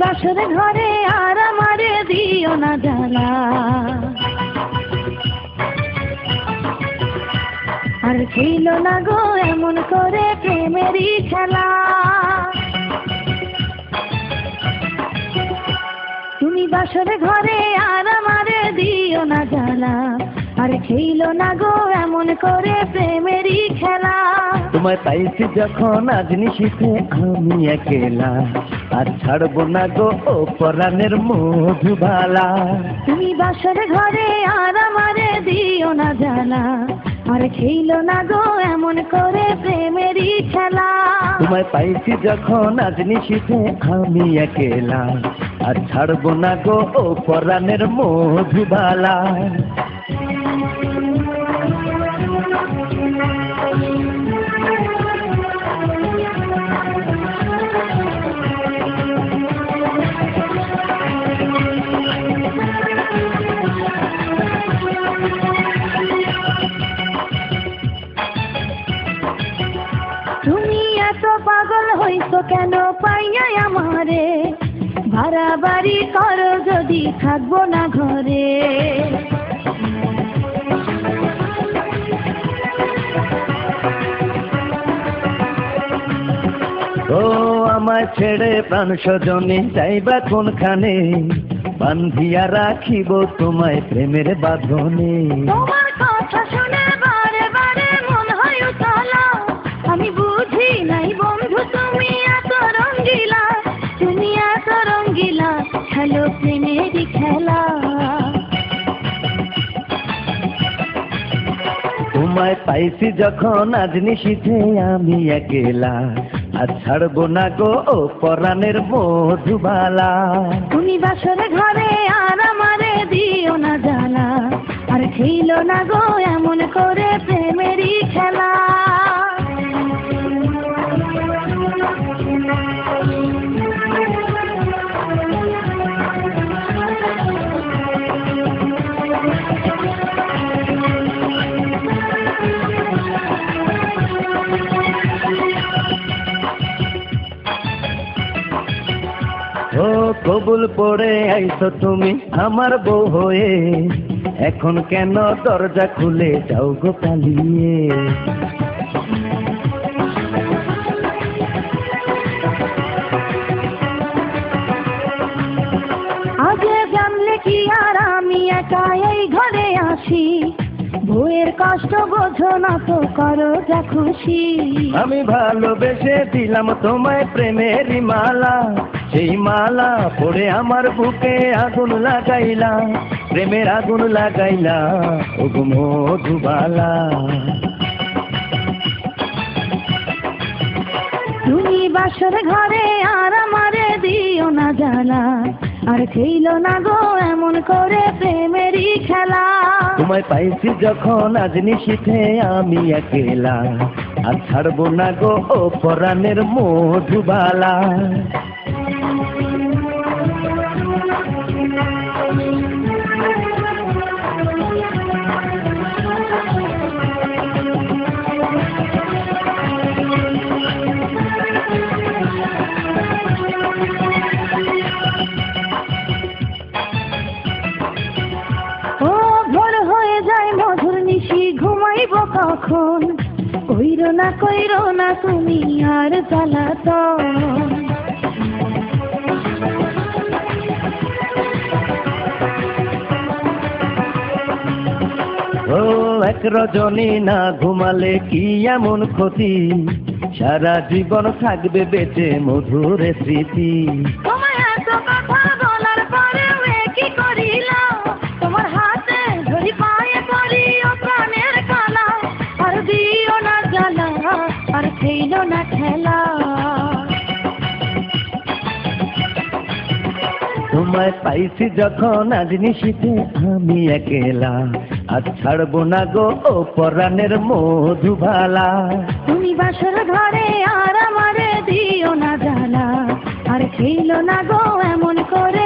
বাসর ঘরে আর আমারে দিও না জ্বালা, আর খেল না গো এমন করে প্রেমেরই খেলা। তুমি বাসর ঘরে আর আমারে দিও না জ্বালা, আর খেল না গো এমন করে প্রেমেরই খেলা। তোমায় পাইছি যখন আজ নিশিতে আমি একেলা, আর ছাড়বো না গো ও পরাণের মধুবালা। তুমি বাসর ঘরে আর আমারে দিও না জ্বালা, আর খেল না গো এমন করে প্রেমেরই খেলা। তোমায় পাইছি যখন আজ নিশিতে আমি একেলা, আর ছাড়বো না গো ও পরাণের মধুবালা। তুমি এত পাগল হইছো কেন পাইয়া আমারে, ভাড়া বাড়ি করো যদি থাকবো না ঘরে। ও আমায় ছেড়ে প্রাণ স্বজনে যাইবা কোনখানে, বান্ধিয়া রাখিব তোমায় প্রেমের বাঁধনে। তোমার কথা শুনে বারে বারে মন হয় উতলা, আমি বুঝি নাই বন্ধু তুমি এত রঙ্গিলা, তুমি এত রঙ্গিলা খেলো প্রেমেরই খেলা। তোমায় পাইছি যখন আজ নিশিতে আমি একেলা, আর ছাড়বো না গো ও পরাণের মধুবালা। তুমি বাসর ঘরে আর আমারে দিও না জ্বালা, আর খেল না গো এমন করে প্রেমেরই খেলা। ও কবুল পড়ে আইছো তুমি আমার বউ হয়ে, এখন কেন দরজা খুলে যাও গো পালিয়ে। আগে জানলে কি আর আমি একা এই ঘরে আসি, বউয়ের কষ্ট বোঝো না তো করো যা খুশি। আমি ভালোবেসে দিলাম তোমায় প্রেমেরই মালা, সেই মালা পড়ে আমার বুকে আগুন লাগাইলা, প্রেমের আগুন লাগাইলা ও গো মধুবালা। তুমি বাসর ঘরে আর আমারে দিও না জ্বালা, আর খেল না গো এমন করে প্রেমেরই খেলা। তোমায় পাইছি যখন আজ নিশিতে আমি একেলা, আর ছাড়বো না গো ও পরাণের মধুবালা। ঘুমাইব কখন, কইরো না তুমি আর জ্বালাতন। ও এক রজনী না ঘুমালে কি এমন ক্ষতি, সারা জীবন থাকবে বেঁচে মধুর স্মৃতি। তোমায় এত কথা বলার পরেও কি করিলা, তোমার হাতে ধরি পায়ে পড়ি ও প্রাণের কালা, আর দিও না জ্বালা আর খেলো না খেলা। তোমায় পাইছি যখন আজ নিশিতে আমি একেলা, আর ছাড়বো না গো ও পরাণের মধুবালা। তুমি বাসর ঘরে আর আমারে দিও না জ্বালা, আর খেলো না গো এমন করে